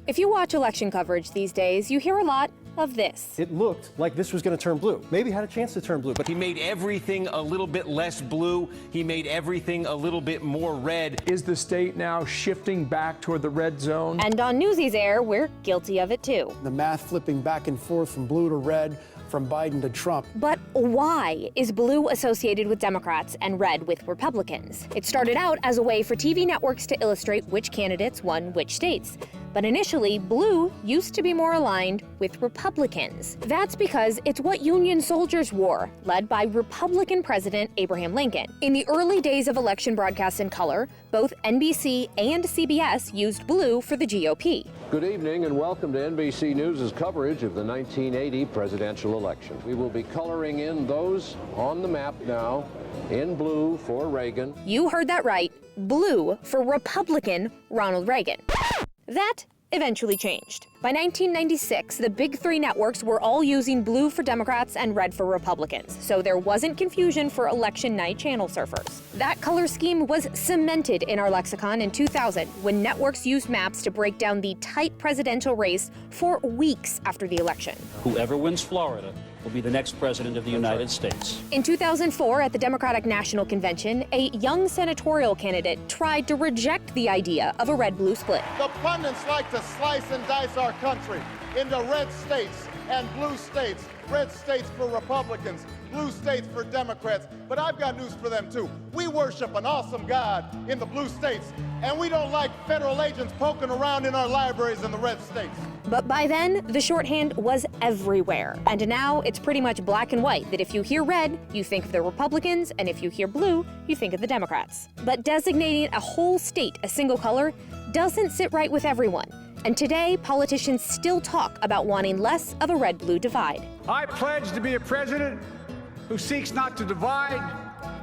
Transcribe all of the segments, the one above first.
If you watch election coverage these days, you hear a lot of this. It looked like this was going to turn blue. Maybe had a chance to turn blue, but he made everything a little bit less blue. He made everything a little bit more red. Is the state now shifting back toward the red zone? And on Newsy's air, we're guilty of it too. The math flipping back and forth from blue to red, from Biden to Trump. But why is blue associated with Democrats and red with Republicans? It started out as a way for TV networks to illustrate which candidates won which states. But initially, blue used to be more aligned with Republicans. That's because it's what Union soldiers wore, led by Republican President Abraham Lincoln. In the early days of election broadcasts in color, both NBC and CBS used blue for the GOP. Good evening and welcome to NBC News' coverage of the 1980 presidential election. We will be coloring in those on the map now in blue for Reagan. You heard that right, blue for Republican Ronald Reagan. That eventually changed. By 1996, the big three networks were all using blue for Democrats and red for Republicans, so there wasn't confusion for election night channel surfers. That color scheme was cemented in our lexicon in 2000 when networks used maps to break down the tight presidential race for weeks after the election. Whoever wins Florida will be the next president of the United States. In 2004, at the Democratic National Convention, a young senatorial candidate tried to reject the idea of a red-blue split. The pundits like to slice and dice our country into red states and blue states. Red states for Republicans, blue states for Democrats. But I've got news for them, too. We worship an awesome God in the blue states, and we don't like federal agents poking around in our libraries in the red states. But by then, the shorthand was everywhere. And now it's pretty much black and white that if you hear red, you think of the Republicans, and if you hear blue, you think of the Democrats. But designating a whole state a single color doesn't sit right with everyone. And today, politicians still talk about wanting less of a red-blue divide. I pledge to be a president who seeks not to divide,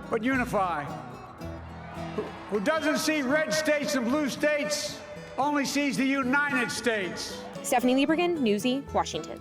but unify. Who doesn't see red states and blue states, only sees the United States. Stephanie Liebergen, Newsy, Washington.